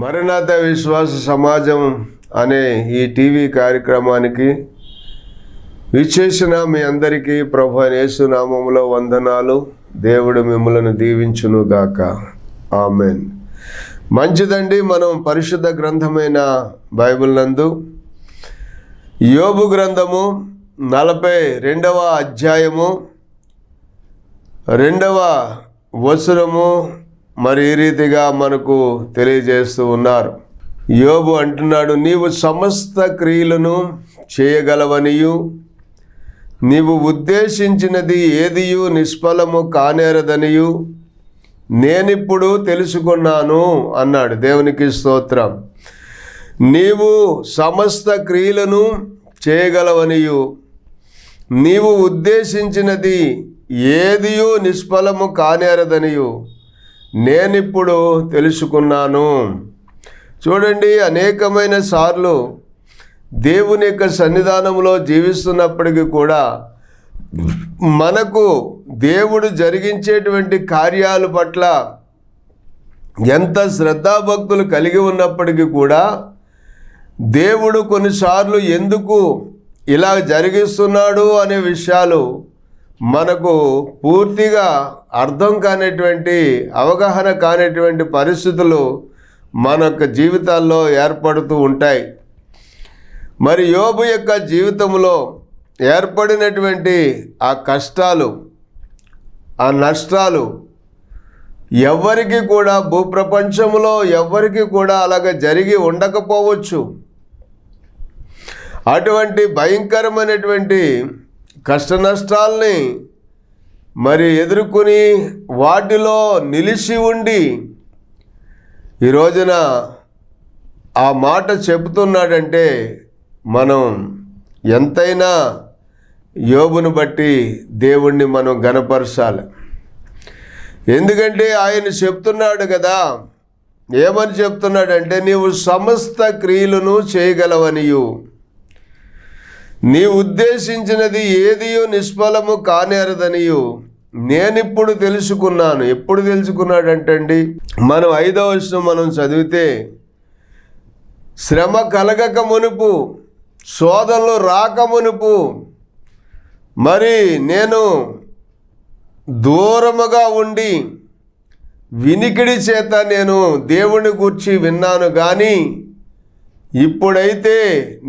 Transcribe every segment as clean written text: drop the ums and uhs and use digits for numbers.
మరణాత విశ్వాస సమాజం అనే ఈ టీవీ కార్యక్రమానికి విచ్చేసిన మీ అందరికీ ప్రభు యేసు నామములో వందనాలు. దేవుడు మిమ్మల్ని దీవించును గాక. ఆమెన్. మంచిదండి. మనం పరిశుద్ధ గ్రంథమైన బైబిల్ నందు యోబు గ్రంథము 42వ అధ్యాయము 2వ వచనము మరి ఈ రీతిగా మనకు తెలియజేస్తూ ఉన్నారు. యోబు అంటున్నాడు, నీవు సమస్త క్రియలను చేయగలవనియు నీవు ఉద్దేశించినది ఏదియు నిష్ఫలము కానేరదనియు నేనిప్పుడు తెలుసుకున్నాను అన్నాడు. దేవునికి స్తోత్రం. నీవు సమస్త క్రియలను చేయగలవనియు నీవు ఉద్దేశించినది ఏదియు నిష్ఫలము కానేరదనియు నేనిప్పుడు తెలుసుకున్నాను. చూడండి, అనేకమైన సార్లు దేవుని యొక్క సన్నిధానంలో జీవిస్తున్నప్పటికీ కూడా మనకు దేవుడు జరిగించేటువంటి కార్యాల పట్ల ఎంత శ్రద్ధాభక్తులు కలిగి ఉన్నప్పటికీ కూడా దేవుడు కొన్నిసార్లు ఎందుకు ఇలా జరిగిస్తున్నాడు అనే విషయాలు మనకు పూర్తిగా అర్థం కానిటువంటి, అవగాహన కానిటువంటి పరిస్థితులు మన యొక్క జీవితాల్లో ఏర్పడుతూ ఉంటాయి. మరి యోబు యొక్క జీవితంలో ఏర్పడినటువంటి ఆ కష్టాలు, ఆ నష్టాలు ఎవ్వరికి కూడా, భూప్రపంచంలో ఎవ్వరికి కూడా అలాగ జరిగి ఉండకపోవచ్చు. అటువంటి భయంకరమైనటువంటి కష్ట నష్టాల్ని మరి ఎదుర్కొని వాటిలో నిలిచి ఉండి ఈ రోజున ఆ మాట చెబుతున్నాడంటే మనం ఎంతైనా యోబును బట్టి దేవుణ్ణి మనం ఘనపరచాలి. ఎందుకంటే ఆయన చెప్తున్నాడు కదా, ఏమని చెప్తున్నాడంటే, నీవు సమస్త క్రియలను చేయగలవనియు నీ ఉద్దేశించినది ఏదియో నిష్ఫలము కానేరదనియు నేనిప్పుడు తెలుసుకున్నాను. ఎప్పుడు తెలుసుకున్నాడంటండి, మనం 5వ వచనం మనం చదివితే, శ్రమ కలగక మునుపు, శోధనలు రాక మునుపు మరి నేను దూరముగా ఉండి వినికిడి చేత నేను దేవుని గూర్చి విన్నాను, కానీ ఇప్పుడైతే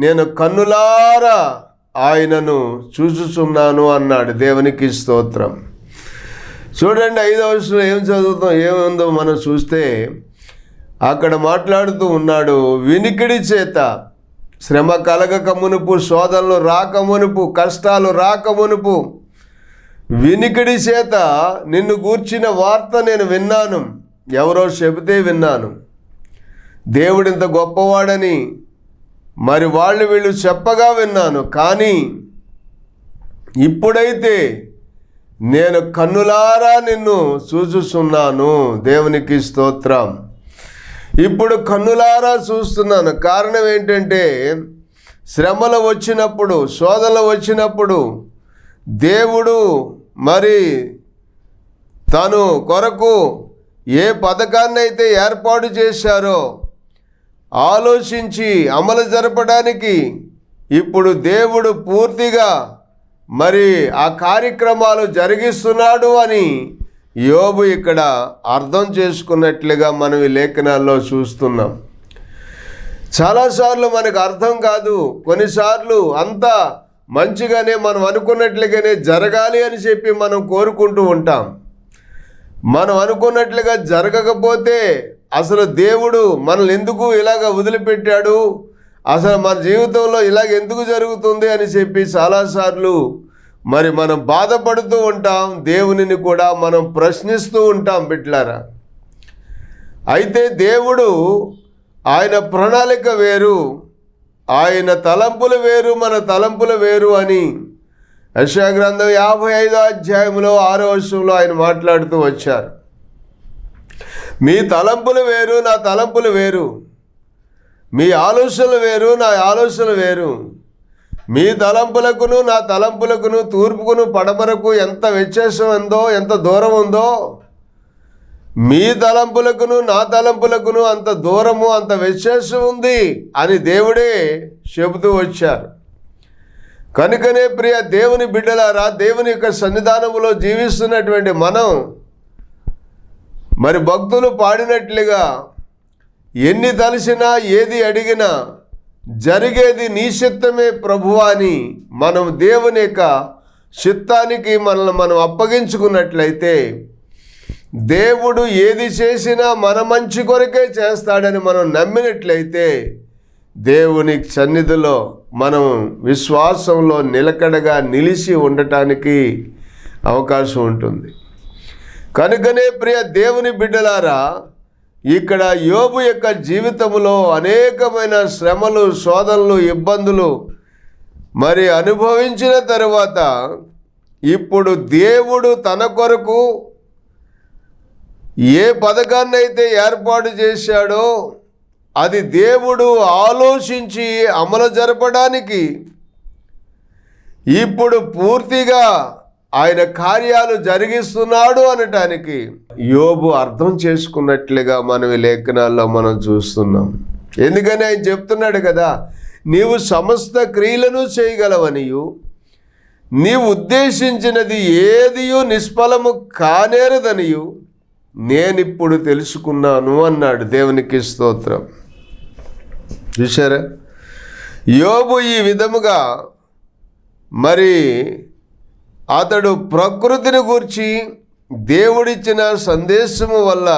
నేను కన్నులారా ఆయనను చూచుచున్నాను అన్నాడు. దేవునికి స్తోత్రం. చూడండి, 5వ వచనం ఏం చదువుతాం, ఏముందో మనం చూస్తే అక్కడ మాట్లాడుతూ ఉన్నాడు, వినికిడి చేత శ్రమ కలగక మునుపు, శోధనలు రాక మునుపు, కష్టాలు రాక మునుపు వినికిడి చేత నిన్ను గూర్చిన వార్త నేను విన్నాను. ఎవరో చెబితే విన్నాను. దేవుడు ఇంత గొప్పవాడని మరి వీళ్ళు చెప్పగా విన్నాను, కానీ ఇప్పుడైతే నేను కన్నులారా నిన్ను చూచుచున్నాను. దేవునికి స్తోత్రం. ఇప్పుడు కన్నులారా చూస్తున్నాను. కారణం ఏంటంటే, శ్రమలు వచ్చినప్పుడు, శోధనలు వచ్చినప్పుడు దేవుడు మరి తను కొరకు ఏ పథకాన్ని అయితే ఏర్పాటు చేశారో ఆలోచించి అమలు జరపడానికి ఇప్పుడు దేవుడు పూర్తిగా మరి ఆ కార్యక్రమాలు జరిగిస్తున్నాడు అని యోబు ఇక్కడ అర్థం చేసుకున్నట్లుగా మనం ఈ లేఖనాల్లో చూస్తున్నాం. చాలాసార్లు మనకు అర్థం కాదు. కొన్నిసార్లు అంతా మంచిగానే మనం అనుకున్నట్లుగానే జరగాలి అని చెప్పి మనం కోరుకుంటూ ఉంటాం. మనం అనుకున్నట్లుగా జరగకపోతే అసలు దేవుడు మనల్ని ఎందుకు ఇలాగ వదిలిపెట్టాడు, అసలు మన జీవితంలో ఇలాగ ఎందుకు జరుగుతుంది అని చెప్పి చాలాసార్లు మరి మనం బాధపడుతూ ఉంటాం. దేవునిని కూడా మనం ప్రశ్నిస్తూ ఉంటాం బిడ్డలారా. అయితే దేవుడు, ఆయన ప్రణాళిక వేరు, ఆయన తలంపులు వేరు, మన తలంపులు వేరు అని యెషయా గ్రంథం 55వ అధ్యాయంలో 6వ వచనంలో ఆయన మాట్లాడుతూ వచ్చారు. మీ తలంపులు వేరు, నా తలంపులు వేరు. మీ ఆలోచనలు వేరు, నా ఆలోచనలు వేరు. మీ తలంపులకును నా తలంపులకును, తూర్పుకును పడమరకు ఎంత వ్యత్యాసం ఉందో, ఎంత దూరం ఉందో మీ తలంపులకును నా తలంపులకును అంత దూరము, అంత వ్యత్యాసం ఉంది అని దేవుడే చెబుతూ వచ్చారు. కనుకనే ప్రియ దేవుని బిడ్డలారా, దేవుని యొక్క సన్నిధానములో జీవిస్తున్నటువంటి మనం మరి భక్తులు పాడినట్లుగా ఎన్ని తలసినా ఏది అడిగినా జరిగేది నీ చిత్తమే ప్రభువా అని మనం దేవుని యొక్క చిత్తానికి మనల్ని మనం అప్పగించుకున్నట్లయితే దేవుడు ఏది చేసినా మన మంచి కొరకే చేస్తాడని మనం నమ్మినట్లయితే దేవుని సన్నిధిలో మనం విశ్వాసంలో నిలకడగా నిలిచి ఉండటానికి అవకాశం ఉంటుంది. కనుకనే ప్రియ దేవుని బిడ్డలారా, ఇక్కడ యోబు యొక్క జీవితంలో అనేకమైన శ్రమలు, శోధనలు, ఇబ్బందులు మరి అనుభవించిన తరువాత ఇప్పుడు దేవుడు తన కొరకు ఏ పథకాన్ని అయితే ఏర్పాటు చేశాడో అది దేవుడు ఆలోచించి అమలు జరపడానికి ఇప్పుడు పూర్తిగా ఆయన కార్యాలు జరిగిస్తున్నాడు అనటానికి యోబు అర్థం చేసుకున్నట్లుగా మనం ఈ లేఖనాల్లో మనం చూస్తున్నాం. ఎందుకని ఆయన చెప్తున్నాడు కదా, నీవు సమస్త క్రియలను చేయగలవనియు నీవు ఉద్దేశించినది ఏదియు నిష్ఫలము కానేరదనియు నేనిప్పుడు తెలుసుకున్నాను అన్నాడు. దేవునికి స్తోత్రం. చూశారా, యోబు ఈ విధముగా మరి అతడు ప్రకృతిని గూర్చి దేవుడిచ్చిన సందేశము వల్ల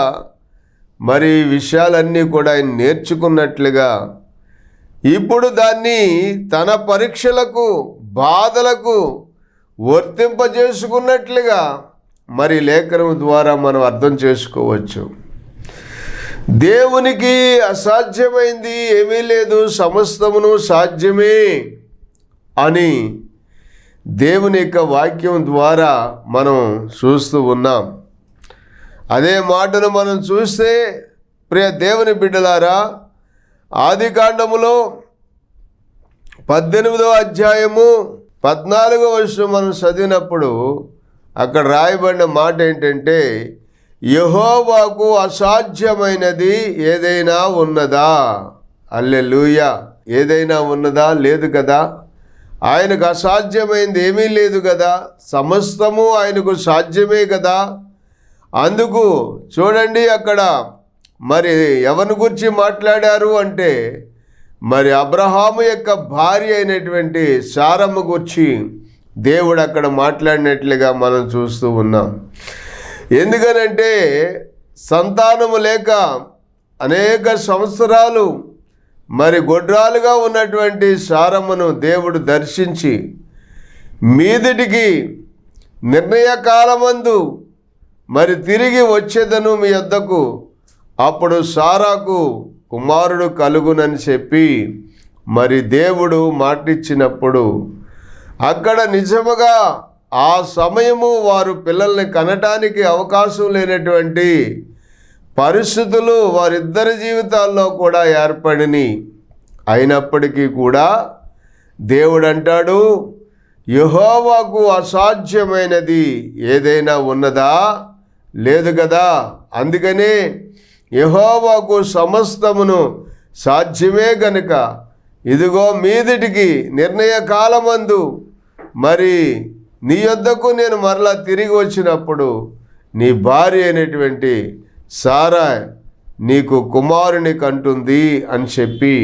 మరి విషయాలన్నీ కూడా ఆయన నేర్చుకున్నట్లుగా ఇప్పుడు దాన్ని తన పరీక్షలకు, బాధలకు వర్తింపజేసుకున్నట్లుగా మరి లేఖనం ద్వారా మనం అర్థం చేసుకోవచ్చు. దేవునికి అసాధ్యమైంది ఏమీ లేదు, సమస్తమును సాధ్యమే అని దేవుని యొక్క వాక్యం ద్వారా మనం చూస్తూ ఉన్నాం. అదే మాటను మనం చూస్తే ప్రియ దేవుని బిడ్డలారా, ఆదికాండములో 18వ అధ్యాయము 14వ వచనం మనం చదివినప్పుడు అక్కడ రాయబడిన మాట ఏంటంటే, యెహోవాకు అసాధ్యమైనది ఏదైనా ఉన్నదా? హల్లెలూయా. ఏదైనా ఉన్నదా? లేదు కదా. ఆయనకు అసాధ్యమైంది ఏమీ లేదు కదా, సమస్తము ఆయనకు సాధ్యమే కదా. అందుకు చూడండి, అక్కడ మరి ఎవరిని గురించి మాట్లాడారు అంటే మరి అబ్రహాము యొక్క భార్య అయినటువంటి శారమ్మ గురించి దేవుడు అక్కడ మాట్లాడినట్లుగా మనం చూస్తూ ఉన్నాం. ఎందుకనంటే సంతానము లేక అనేక సంవత్సరాలు మరి గొడ్రాలుగా ఉన్నటువంటి శారమ్మను దేవుడు దర్శించి మీదిటికి నిర్ణయకాలమందు మరి తిరిగి వచ్చేదను మీ యొద్దకు, అప్పుడు సారాకు కుమారుడు కలుగునని చెప్పి మరి దేవుడు మాటిచ్చినప్పుడు అక్కడ నిజముగా ఆ సమయము వారు పిల్లల్ని కనటానికి అవకాశం లేనటువంటి పరిస్థితులు వారిద్దరి జీవితాల్లో కూడా ఏర్పడినాయి. అయినప్పటికీ కూడా దేవుడు అంటాడు, యెహోవాకు అసాధ్యమైనది ఏదైనా ఉన్నదా? లేదు కదా. అందుకనే యెహోవాకు సమస్తమును సాధ్యమే గనుక ఇదిగో మీదిటికి నిర్ణయ కాలమందు మరి నీ యొద్దకు నేను మరలా తిరిగి వచ్చినప్పుడు నీ భార్య అయినటువంటి సారా నీకు కుమారుని కంటుంది అని చెప్పి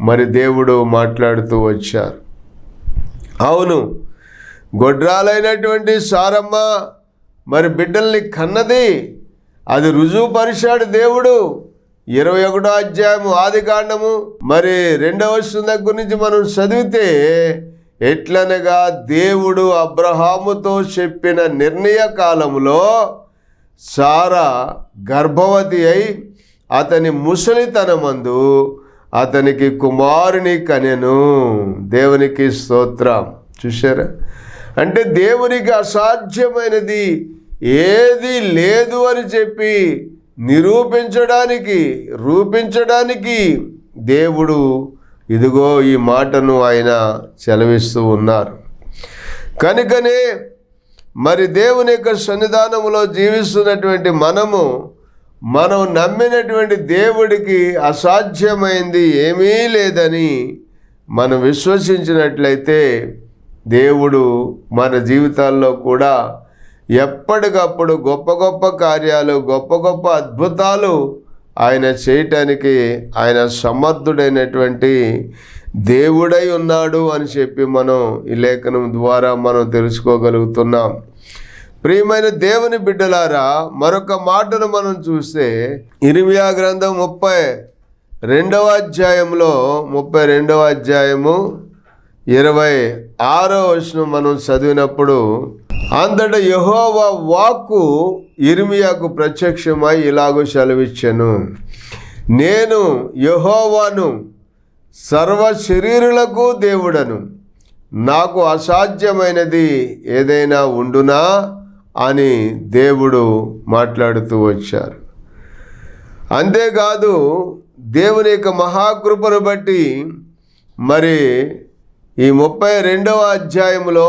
మరి దేవుడు మాట్లాడుతూ వచ్చారు. అవును, గొడ్రాలైనటువంటి సారమ్మ మరి బిడ్డల్ని కన్నది, అది రుజువుపరిచాడు దేవుడు. 21వ అధ్యాయము ఆదికాండము మరి 2వ వచనం దగ్గర నుంచి మనం చదివితే ఎట్లనగా దేవుడు అబ్రహాముతో చెప్పిన నిర్ణయ కాలములో సారా గర్భవతి అయి అతని ముసలితనమందు అతనికి కుమారుని కనెను. దేవునికి స్తోత్రం. చూశారా, అంటే దేవునికి అసాధ్యమైనది ఏది లేదు అని చెప్పి రూపించడానికి దేవుడు ఇదిగో ఈ మాటను ఆయన సెలవిస్తూ ఉన్నారు. కనుకనే మరి దేవుని యొక్క సన్నిధానంలో జీవిస్తున్నటువంటి మనము మనం నమ్మినటువంటి దేవుడికి అసాధ్యమైంది ఏమీ లేదని మనం విశ్వసించినట్లయితే దేవుడు మన జీవితాల్లో కూడా ఎప్పటికప్పుడు గొప్ప గొప్ప కార్యాలు, గొప్ప గొప్ప అద్భుతాలు ఆయన చేయటానికి ఆయన సమర్థుడైనటువంటి దేవుడై ఉన్నాడు అని చెప్పి మనం ఈ లేఖనం ద్వారా మనం తెలుసుకోగలుగుతున్నాం. ప్రియమైన దేవుని బిడ్డలారా, మరొక మాటను మనం చూస్తే ఇర్మియా గ్రంథం 32వ అధ్యాయంలో 32వ అధ్యాయము 26వ వచనం మనం చదివినప్పుడు, అంతటా యెహోవా వాక్కు ఇర్మియాకు ప్రత్యక్షమై ఇలాగూ సెలవిచ్చెను, నేను యెహోవాను, సర్వ శరీరులకు దేవుడను, నాకు అసాధ్యమైనది ఏదైనా ఉండునా అని దేవుడు మాట్లాడుతూ వచ్చారు. అంతేకాదు దేవుని యొక్క మహాకృపను బట్టి మరి ఈ 32వ అధ్యాయంలో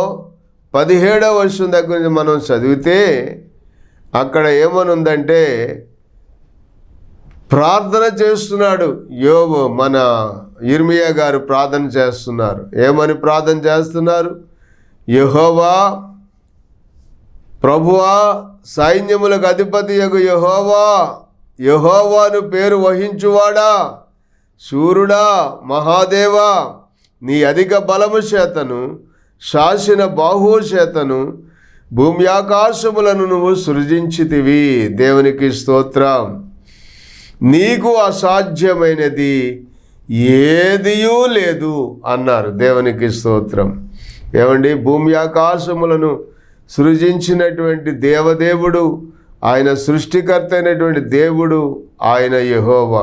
17వ వచనం దగ్గర నుంచి మనం చదివితే అక్కడ ఏమనుందంటే, ప్రార్థన చేస్తున్నాడు యోబు, మన ఇర్మియా గారు ప్రార్థన చేస్తున్నారు. ఏమని ప్రార్థన చేస్తున్నారు? యెహోవా, ప్రభువా, సైన్యములకు అధిపతియగు యెహోవా, యెహోవాను పేరు వహించువాడా, శూరుడా, మహాదేవా, నీ అధిక బలము చేతను శాసిన బాహువు చేతను భూమి ఆకాశములను నువ్వు సృజించితివి. దేవునికి స్తోత్రం. నీకు అసాధ్యమైనది ఏదియూ లేదు అన్నారు. దేవునికి స్తోత్రం. ఏమండి, భూమి ఆకాశములను సృజించినటువంటి దేవదేవుడు, ఆయన సృష్టికర్త అయినటువంటి దేవుడు ఆయన యెహోవా.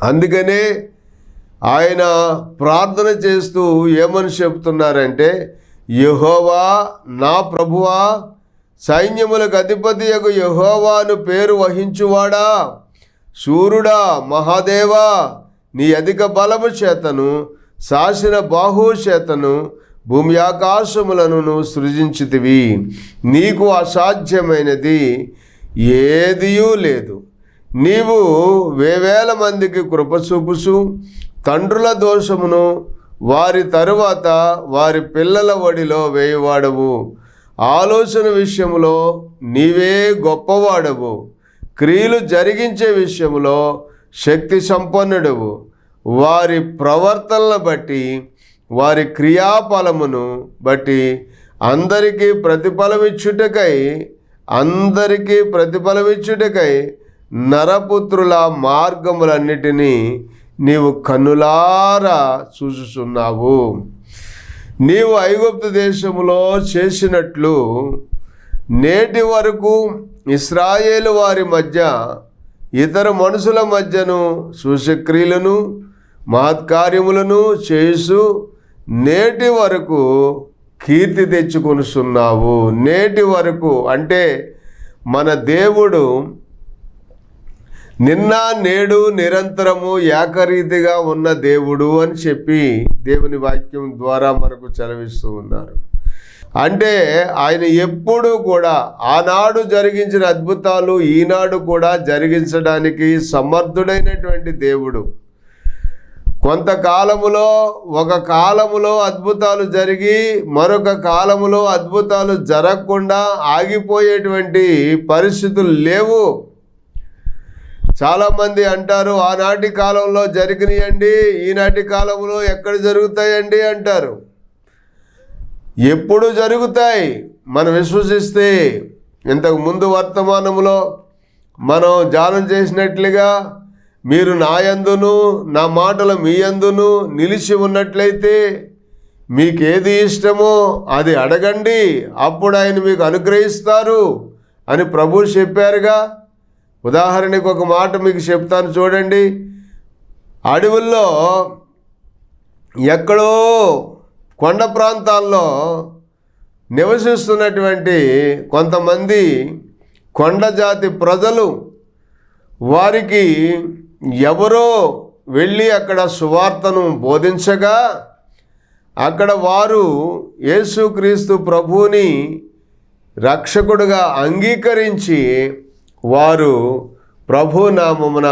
అందుకనే ఆయన ప్రార్థన చేస్తూ ఏమని చెప్తున్నారంటే, యెహోవా, నా ప్రభువా, సైన్యములకు అధిపతియగు యెహోవాను పేరు వహించువాడా, శూరుడా, మహాదేవా, నీ అధిక బలము చేతను శాసిన బాహువు చేతను భూమి ఆకాశములను నువ్వు సృజించితివి. నీకు అసాధ్యమైనది ఏదియూ లేదు. నీవు వేవేల మందికి కృప చూపుచు తండ్రుల దోషమును వారి తరువాత వారి పిల్లల ఒడిలో వేయువాడవు. ఆలోచన విషయంలో నీవే గొప్పవాడవు. క్రియలు జరిగించే విషయంలో శక్తి సంపన్నుడవు. వారి ప్రవర్తనను బట్టి, వారి క్రియాఫలమును బట్టి అందరికీ ప్రతిఫలమిచ్చుటకై నరపుత్రుల మార్గములన్నిటినీ నీవు కన్నులారా చూచుచున్నావు. నీవు ఐగుప్తు దేశములో చేసినట్లు నేటి వరకు ఇశ్రాయేలు వారి మధ్య ఇతర మనుషుల మధ్యను సూచక్రియలను మహత్కార్యములను చేసు నేటి వరకు కీర్తి తెచ్చుకొనుచున్నావు. నేటి వరకు అంటే మన దేవుడు నిన్న నేడు నిరంతరము ఏకరీతిగా ఉన్న దేవుడు అని చెప్పి దేవుని వాక్యం ద్వారా మనకు చదివిస్తూ ఉన్నారు. అంటే ఆయన ఎప్పుడూ కూడా ఆనాడు జరిగించిన అద్భుతాలు ఈనాడు కూడా జరిగించడానికి సమర్థుడైనటువంటి దేవుడు. కొంతకాలములో ఒక కాలములో అద్భుతాలు జరిగి మరొక కాలములో అద్భుతాలు జరగకుండా ఆగిపోయేటువంటి పరిస్థితులు లేవు. చాలామంది అంటారు, ఆనాటి కాలంలో జరిగినాయండి, ఈనాటి కాలంలో ఎక్కడ జరుగుతాయండి అంటారు. ఎప్పుడు జరుగుతాయి మనం విశ్వసిస్తే. ఇంతకు ముందు వర్తమానంలో మనం ధ్యానం చేసినట్లుగా, మీరు నా యందును నా మాటలు మీ యందును నిలిచి ఉన్నట్లయితే మీకేది ఇష్టమో అది అడగండి, అప్పుడు ఆయన మీకు అనుగ్రహిస్తారు అని ప్రభువు చెప్పారుగా. ఉదాహరణకు ఒక మాట మీకు చెప్తాను చూడండి. అడవుల్లో ఎక్కడో కొండ ప్రాంతాల్లో నివసిస్తున్నటువంటి కొంతమంది కొండ జాతి ప్రజలు, వారికి ఎవరో వెళ్ళి అక్కడ సువార్తను బోధించగా అక్కడ వారు యేసుక్రీస్తు ప్రభువుని రక్షకుడుగా అంగీకరించి వారు ప్రభు నామమున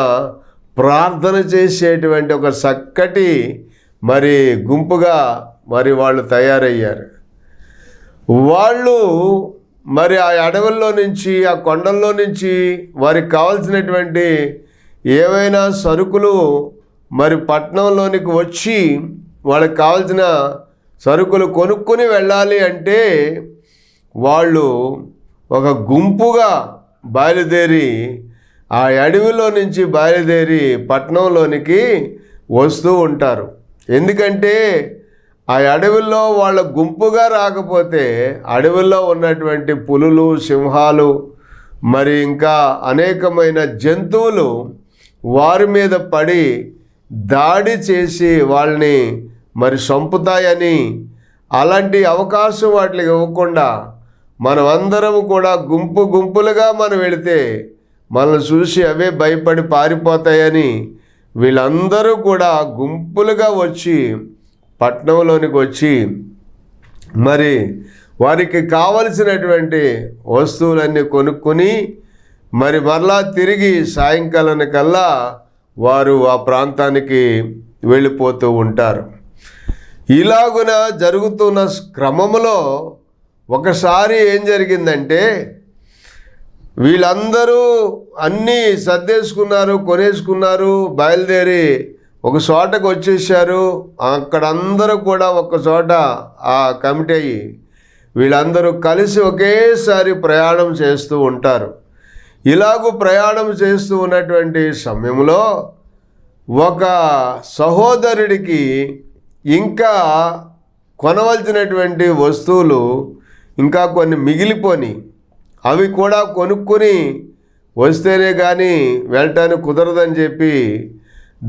ప్రార్థన చేసేటువంటి ఒక చక్కటి మరి గుంపుగా మరి వాళ్ళు తయారయ్యారు. వాళ్ళు మరి ఆ అడవుల్లో నుంచి, ఆ కొండల్లో నుంచి వారికి కావాల్సినటువంటి ఏవైనా సరుకులు మరి పట్టణంలోనికి వచ్చి వాళ్ళకి కావాల్సిన సరుకులు కొనుక్కొని వెళ్ళాలి అంటే వాళ్ళు ఒక గుంపుగా బయలుదేరి ఆ అడవిలో నుంచి బయలుదేరి పట్టణంలోనికి వస్తూ ఉంటారు. ఎందుకంటే ఆ అడవుల్లో వాళ్ళ గుంపుగా రాకపోతే అడవుల్లో ఉన్నటువంటి పులులు, సింహాలు మరి ఇంకా అనేకమైన జంతువులు వారి మీద పడి దాడి చేసి వాళ్ళని మరి చంపుతాయని, అలాంటి అవకాశం వాటికి ఇవ్వకుండా మనం అందరం కూడా గుంపు గుంపులుగా మనం వెళితే మనల్ని చూసి అవే భయపడి పారిపోతాయని వీళ్ళందరూ కూడా గుంపులుగా వచ్చి పట్టణంలోనికి వచ్చి మరి వారికి కావలసినటువంటి వస్తువులన్నీ కొనుక్కొని మరి మరలా తిరిగి సాయంకాలానికల్లా వారు ఆ ప్రాంతానికి వెళ్ళిపోతూ ఉంటారు. ఇలాగున జరుగుతున్న క్రమంలో ఒకసారి ఏం జరిగిందంటే వీళ్ళందరూ అన్నీ సర్దేసుకున్నారు, కొనేసుకున్నారు, బయలుదేరి ఒక చోటకు వచ్చేసారు. అక్కడ అందరూ కూడా ఒక చోట ఆ కమిటీ అయ్యి వీళ్ళందరూ కలిసి ఒకేసారి ప్రయాణం చేస్తూ ఉంటారు. ఇలాగూ ప్రయాణం చేస్తూ ఉన్నటువంటి సమయంలో ఒక సహోదరుడికి ఇంకా కొనవలసినటువంటి వస్తువులు ఇంకా కొన్ని మిగిలిపోని, అవి కూడా కొనుక్కొని వస్తేనే కానీ వెళ్ళటానికి కుదరదని చెప్పి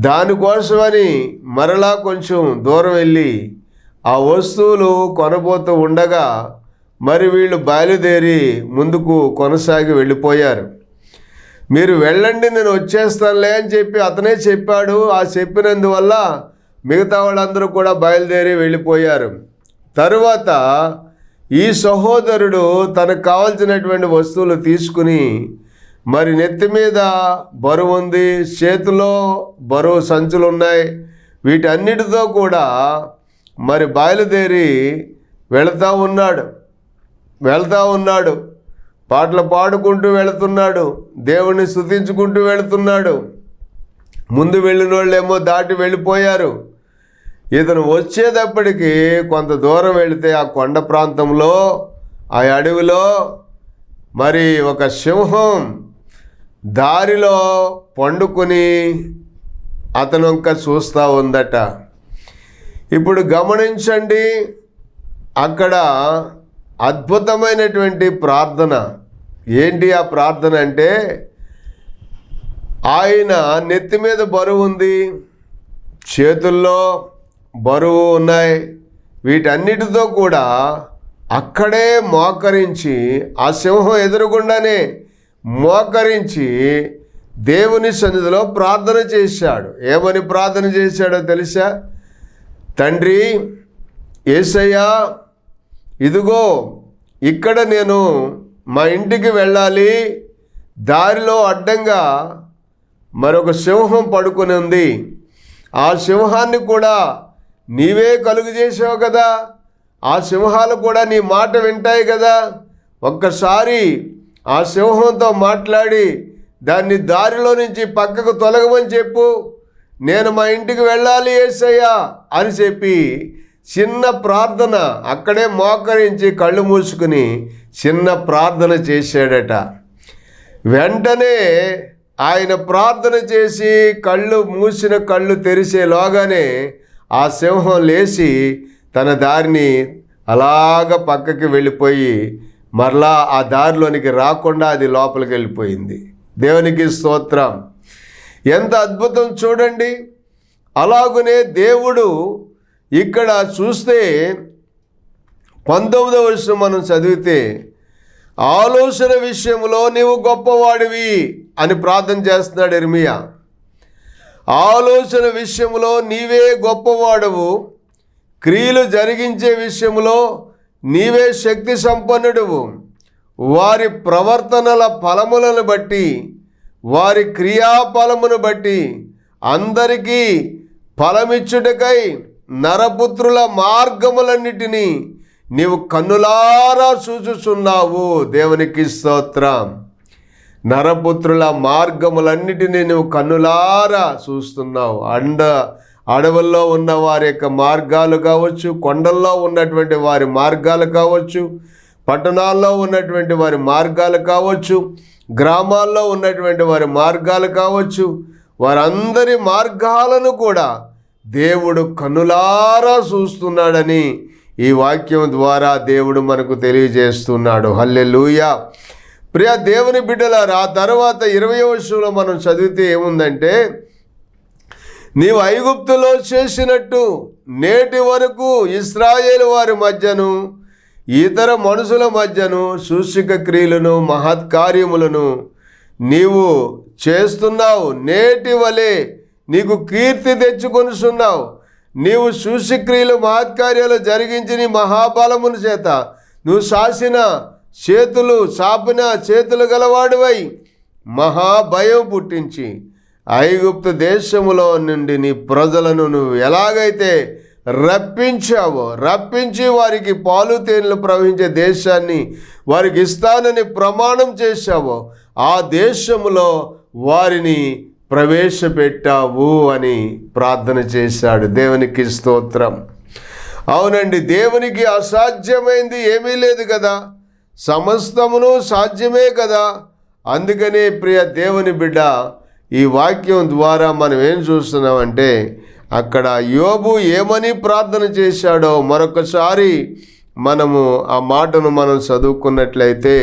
దానికోసమని మరలా కొంచెం దూరం వెళ్ళి ఆ వస్తువులు కొనబోతూ ఉండగా మరి వీళ్ళు బయలుదేరి ముందుకు కొనసాగి వెళ్ళిపోయారు. మీరు వెళ్ళండి, నేను వచ్చేస్తానులే అని చెప్పి అతనే చెప్పాడు. ఆ చెప్పినందువల్ల మిగతా వాళ్ళందరూ కూడా బయలుదేరి వెళ్ళిపోయారు. తరువాత ఈ సహోదరుడు తనకు కావాల్సినటువంటి వస్తువులు తీసుకుని మరి నెత్తి మీద బరువు ఉంది, చేతిలో బరువు సంచులు ఉన్నాయి, వీటన్నిటితో కూడా మరి బయలుదేరి వెళుతూ ఉన్నాడు. పాటలు పాడుకుంటూ వెళుతున్నాడు, దేవుణ్ణి స్తుతించుకుంటూ వెళుతున్నాడు. ముందు వెళ్ళిన వాళ్ళేమో దాటి వెళ్ళిపోయారు. ఇతను వచ్చేటప్పటికి కొంత దూరం వెళితే ఆ కొండ ప్రాంతంలో, ఆ అడవిలో మరి ఒక సింహం దారిలో పండుకొని అతను ఇంకా చూస్తూ ఉందట. ఇప్పుడు గమనించండి, అక్కడ అద్భుతమైనటువంటి ప్రార్థన. ఏంటి ఆ ప్రార్థన అంటే, ఆయన నెత్తి మీద బరువు ఉంది, చేతుల్లో బరువు ఉన్నాయి, వీటన్నిటితో కూడా అక్కడే మోకరించి, ఆ సింహం ఎదురుగుండానే మోకరించి దేవుని సన్నిధిలో ప్రార్థన చేశాడు. ఏమని ప్రార్థన చేశాడో తెలుసా? తండ్రి యేసయ్యా, ఇదిగో ఇక్కడ నేను మా ఇంటికి వెళ్ళాలి, దారిలో అడ్డంగా మరొక సింహం పడుకొని ఉంది, ఆ సింహాన్ని కూడా నీవే కలుగు చేసావు కదా, ఆ సింహాలు కూడా నీ మాట వింటాయి కదా, ఒక్కసారి ఆ సింహంతో మాట్లాడి దాన్ని దారిలో నుంచి పక్కకు తొలగమని చెప్పు, నేను మా ఇంటికి వెళ్ళాలి యేసయ్యా అని చెప్పి చిన్న ప్రార్థన, అక్కడే మోకరించి కళ్ళు మూసుకుని చిన్న ప్రార్థన చేశాడట. వెంటనే ఆయన ప్రార్థన చేసి కళ్ళు మూసిన కళ్ళు తెరిచేలోగానే ఆ సింహం లేచి తన దారిని అలాగ పక్కకి వెళ్ళిపోయి మరలా ఆ దారిలోనికి రాకుండా అది లోపలికి వెళ్ళిపోయింది. దేవునికి స్తోత్రం. ఎంత అద్భుతం చూడండి. అలాగునే దేవుడు ఇక్కడ చూస్తే 19వ వచనం మనం చదివితే, ఆలోచన విషయంలో నీవు గొప్పవాడివి అని ప్రార్థన చేస్తున్నాడు ఇర్మియా. ఆలోచన విషయంలో నీవే గొప్పవాడవు, క్రియలు జరిగించే విషయంలో నీవే శక్తి సంపన్నుడువు, వారి ప్రవర్తనల ఫలములను బట్టి వారి క్రియాఫలమును బట్టి అందరికీ ఫలమిచ్చుటకై నరపుత్రుల మార్గములన్నిటినీ నీవు కన్నులారా చూచుచున్నావు. దేవునికి స్తోత్రం. నరపుత్రుల మార్గములన్నిటినీ నువ్వు కన్నులారా చూస్తున్నావు. అడవుల్లో ఉన్న వారి యొక్క మార్గాలు కావచ్చు, కొండల్లో ఉన్నటువంటి వారి మార్గాలు కావచ్చు, పట్టణాల్లో ఉన్నటువంటి వారి మార్గాలు కావచ్చు, గ్రామాల్లో ఉన్నటువంటి వారి మార్గాలు కావచ్చు, వారందరి మార్గాలను కూడా దేవుడు కన్నులారా చూస్తున్నాడని ఈ వాక్యం ద్వారా దేవుడు మనకు తెలియజేస్తున్నాడు. హల్లెలూయా. ప్రియ దేవుని బిడ్డలారా, ఆ తర్వాత 20వ వచనంలో మనం చదివితే ఏముందంటే, నీవు ఐగుప్తులో చేసినట్టు నేటి వరకు ఇశ్రాయేలు వారి మధ్యను ఇతర మనుషుల మధ్యను సూచక క్రియలను మహత్కార్యములను నీవు చేస్తున్నావు. నేటి వలె నీకు కీర్తి తెచ్చుకొనుచున్నావు. నీవు సూచక్రియలు మహత్కార్యాలు జరిగించి నీ మహాబలమును చేత నువ్వు చాపిన చేతులు గలవాడివై మహాభయం పుట్టించి ఐగుప్తు దేశములో నుండి నీ ప్రజలను నువ్వు ఎలాగైతే రప్పించి వారికి పాలు తేనెలు ప్రవహించే దేశాన్ని వారికి ఇస్తానని ప్రమాణం చేశావో ఆ దేశములో వారిని ప్రవేశపెట్టావు అని ప్రార్థన చేశాడు. దేవునికి స్తోత్రం. అవునండి, దేవునికి అసాధ్యమైంది ఏమీ లేదు కదా, సమస్తమును సాధ్యమే కదా. అందుకనే ప్రియ దేవుని బిడ్డ, ఈ వాక్యం ద్వారా మనం ఏం చూస్తున్నామంటే, అక్కడ యోబు ఏమని ప్రార్థన చేశాడో మరొకసారి మనము ఆ మాటను మనం చదువుకున్నట్లయితే,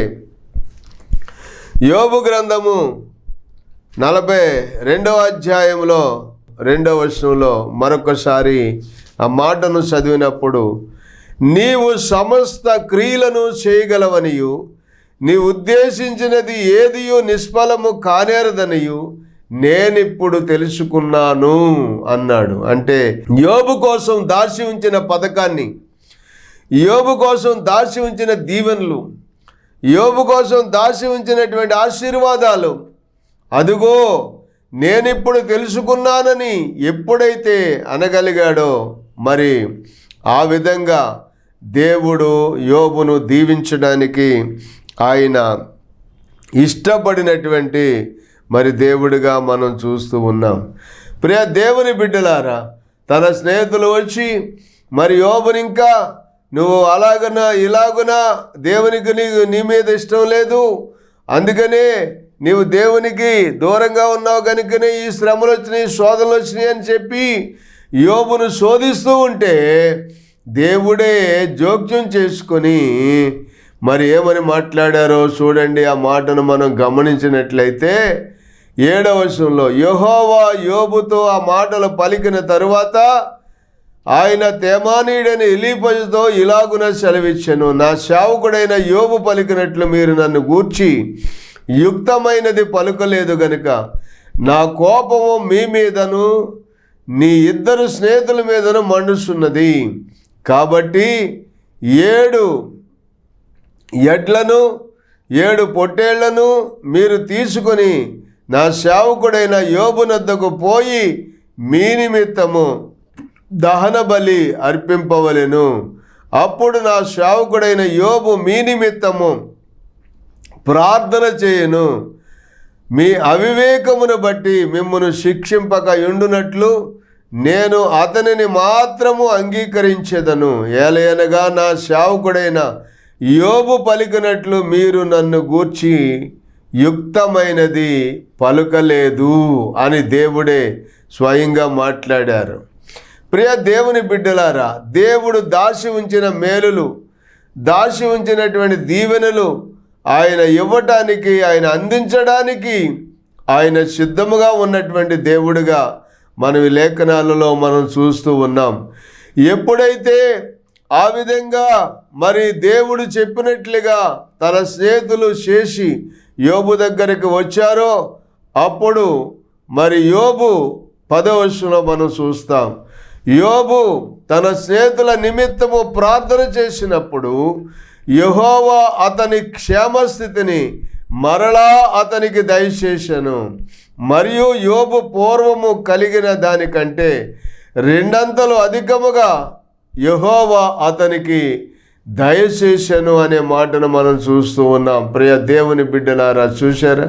యోబు గ్రంథము 42వ అధ్యాయంలో 2వ వచనంలో మరొకసారి ఆ మాటను చదివినప్పుడు, నీవు సమస్త క్రియలను చేయగలవనియు నీ ఉద్దేశించినది ఏదియు నిష్ఫలము కానేరదనియు నేనిప్పుడు తెలుసుకున్నాను అన్నాడు. అంటే యోబు కోసం దాచి ఉంచిన పథకాన్ని, యోబు కోసం దాచి ఉంచిన దీవెనలు, యోబు కోసం దాచి ఉంచినటువంటి ఆశీర్వాదాలు, అదుగో నేనిప్పుడు తెలుసుకున్నానని ఎప్పుడైతే అనగలిగాడో, మరి ఆ విధంగా దేవుడు యోబును దీవించడానికి ఆయన ఇష్టపడినటువంటి మరి దేవుడిగా మనం చూస్తూ ఉన్నాం. ప్రియ దేవుని బిడ్డలారా, తన స్నేహితులు వచ్చి మరి యోబుని ఇంకా నువ్వు అలాగనా ఇలాగునా దేవునికి నీ మీద ఇష్టం లేదు, అందుకనే నీవు దేవునికి దూరంగా ఉన్నావు కనుకనే ఈ శ్రమలు వచ్చినాయి, శోధనలు వచ్చినాయి అని చెప్పి యోబును శోధిస్తూ ఉంటే దేవుడే జోక్యం చేసుకొని మరి ఏమని మాట్లాడారో చూడండి. ఆ మాటను మనం గమనించినట్లయితే 7వ వచనంలో, యెహోవా యోబుతో ఆ మాటలు పలికిన తరువాత ఆయన తేమానీయుడైన ఎలీఫజుతో ఇలాగున సెలవిచ్చెను, నా సేవకుడైన యోబు పలికినట్లు మీరు నన్ను గూర్చి యుక్తమైనది పలుకలేదు గనుక నా కోపము మీ మీదను నీ ఇద్దరు స్నేహితుల మీదను మండుస్తున్నది. కాబట్టి 7 ఎడ్లను 7 పొట్టేళ్లను మీరు తీసుకొని నా సేవకుడైన యోబు నద్దకు పోయి మీ నిమిత్తము దహన బలి అర్పింపవలెను. అప్పుడు నా సేవకుడైన యోబు మీ నిమిత్తము ప్రార్థన చేయను. మీ అవివేకమును బట్టి మిమ్మును శిక్షింపక ఉండునట్లు నేను అతనిని మాత్రము అంగీకరించెదను. ఏలయనగా నా సేవకుడైన యోబు పలికినట్లు మీరు నన్ను గూర్చి యుక్తమైనది పలుకలేదు అని దేవుడే స్వయంగా మాట్లాడారు. ప్రియ దేవుని బిడ్డలారా, దేవుడు దాచి ఉంచిన మేలులు, దాచి ఉంచినటువంటి దీవెనలు ఆయన ఇవ్వటానికి, ఆయన అందించడానికి ఆయన సిద్ధముగా ఉన్నటువంటి దేవుడుగా మనం ఈ లేఖనాలలో మనం చూస్తూ ఉన్నాం. ఎప్పుడైతే ఆ విధంగా మరి దేవుడు చెప్పినట్లుగా తన స్నేహితులు చేసి యోబు దగ్గరికి వచ్చారో, అప్పుడు మరి యోబు 10వ వచనంలో మనం చూస్తాం, యోబు తన స్నేహితుల నిమిత్తము ప్రార్థన చేసినప్పుడు యెహోవా అతని క్షేమస్థితిని మరలా అతనికి దయచేసెను. మరియు యోబు పూర్వము కలిగిన దానికంటే 2 అధికముగా యెహోవా అతనికి దయచేసెను అనే మాటను మనం చూస్తూ ఉన్నాం. ప్రియ దేవుని బిడ్డలారా, చూశారా?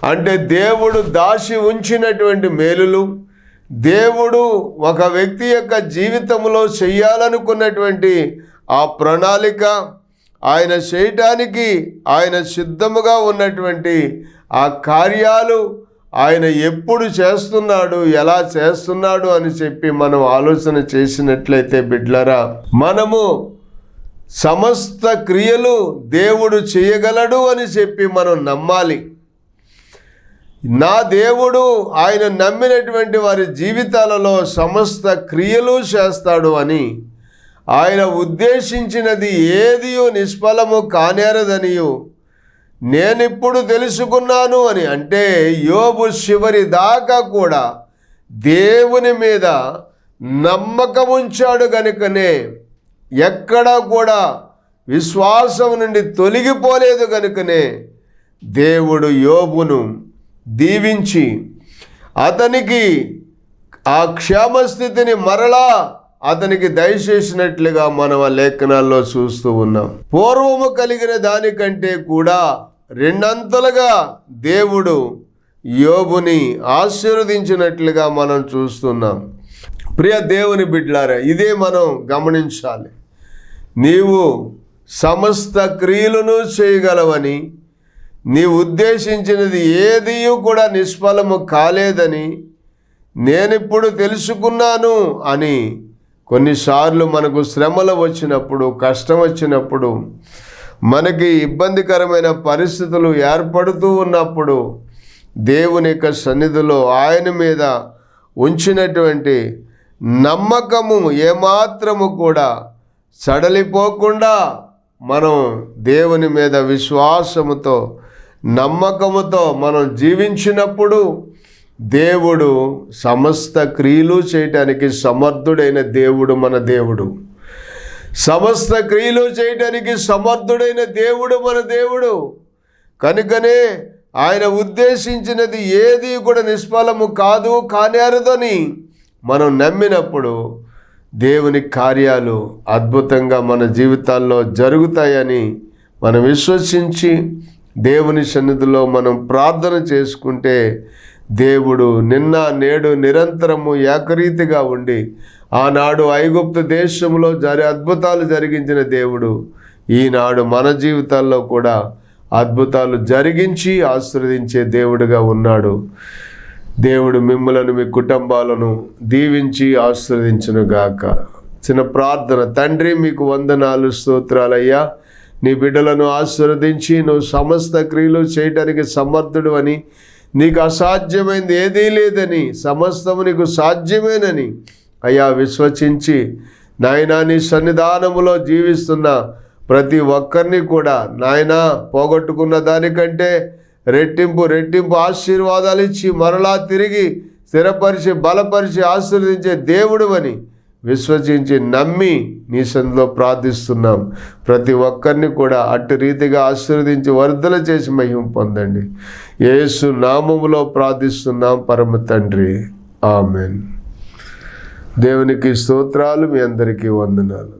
అంటే దేవుడు దాచి ఉంచినటువంటి మేలులు, దేవుడు ఒక వ్యక్తి యొక్క జీవితంలో చేయాలనుకున్నటువంటి ఆ ప్రణాళిక, ఆయన చేయటానికి ఆయన సిద్ధముగా ఉన్నటువంటి ఆ కార్యాలు ఆయన ఎప్పుడు చేస్తున్నాడు, ఎలా చేస్తున్నాడు అని చెప్పి మనం ఆలోచన చేసినట్లయితే బిడ్డలారా, మనము సమస్త క్రియలు దేవుడు చేయగలడు అని చెప్పి మనం నమ్మాలి. నా దేవుడు ఆయన నమ్మినటువంటి వారి జీవితాలలో సమస్త క్రియలు చేస్తాడు అని, ఆయన ఉద్దేశించినది ఏదియూ నిష్ఫలము కానేరదనియు నేనిప్పుడు తెలుసుకున్నాను అని. అంటే యోబు చివరి దాకా కూడా దేవుని మీద నమ్మకం ఉంచాడు గనుకనే, ఎక్కడా కూడా విశ్వాసం నుండి తొలగిపోలేదు గనుకనే దేవుడు యోబును దీవించి అతనికి ఆ క్షేమస్థితిని మరలా అతనికి దయచేసినట్లుగా మనం ఆ లేఖనాల్లో చూస్తూ ఉన్నాం. పూర్వము కలిగిన దానికంటే కూడా 2 దేవుడు యోబుని ఆశీర్వదించినట్లుగా మనం చూస్తున్నాం. ప్రియ దేవుని బిడ్డలారా, ఇదే మనం గమనించాలి. నీవు సమస్త క్రియలను చేయగలవని, నీవు ఉద్దేశించినది ఏదీ కూడా నిష్ఫలము కాలేదని నేనిప్పుడు తెలుసుకున్నాను అని కొన్నిసార్లు మనకు శ్రమలు వచ్చినప్పుడు, కష్టం వచ్చినప్పుడు, మనకి ఇబ్బందికరమైన పరిస్థితులు ఏర్పడుతూ ఉన్నప్పుడు దేవుని యొక్క సన్నిధిలో ఆయన మీద ఉంచినటువంటి నమ్మకము ఏమాత్రము కూడా సడలిపోకుండా మనం దేవుని మీద విశ్వాసముతో, నమ్మకముతో మనం జీవించినప్పుడు దేవుడు సమస్త క్రియలు చేయటానికి సమర్థుడైన దేవుడు మన దేవుడు. సమస్త క్రియలు చేయటానికి సమర్థుడైన దేవుడు మన దేవుడు. కనుకనే ఆయన ఉద్దేశించినది ఏది కూడా నిష్ఫలము కాదు, కానేరదని మనం నమ్మినప్పుడు దేవుని కార్యాలు అద్భుతంగా మన జీవితాల్లో జరుగుతాయని మనం విశ్వసించి దేవుని సన్నిధిలో మనం ప్రార్థన చేసుకుంటే దేవుడు నిన్న నేడు నిరంతరము ఏకరీతిగా ఉండి ఆనాడు ఐగుప్తు దేశంలో అద్భుతాలు జరిగించిన దేవుడు ఈనాడు మన జీవితాల్లో కూడా అద్భుతాలు జరిగించి ఆశీర్వదించే దేవుడుగా ఉన్నాడు. దేవుడు మిమ్మలను, మీ కుటుంబాలను దీవించి ఆశీర్వదించునుగాక. చిన్న ప్రార్థన. తండ్రి, మీకు వందనాలు, స్తోత్రాలయ్యా. నీ బిడ్డలను ఆశీర్వదించి నువ్వు సమస్త క్రియలు చేయడానికి సమర్థుడు అని, నీకు అసాధ్యమైంది ఏదీ లేదని, సమస్తము నీకు సాధ్యమేనని అయ్యా విశ్వసించి నాయనా నీ సన్నిధానములో జీవిస్తున్న ప్రతి ఒక్కరిని కూడా నాయనా పోగొట్టుకున్న దానికంటే రెట్టింపు ఆశీర్వాదాలు ఇచ్చి మరలా తిరిగి స్థిరపరిచి బలపరిచి ఆశీర్వదించే దేవుడు అని విశ్వసించి నమ్మి నీ సన్నిధిలో ప్రార్థిస్తున్నాం. ప్రతి ఒక్కరిని కూడా అట్టి రీతిగా ఆశీర్వదించి వర్ధల చేసి మహిమ పొందండి. యేసు నామములో ప్రార్థిస్తున్నాం పరమ తండ్రి, ఆమెన్. దేవునికి స్తోత్రాలు. మీ అందరికీ వందనాలు.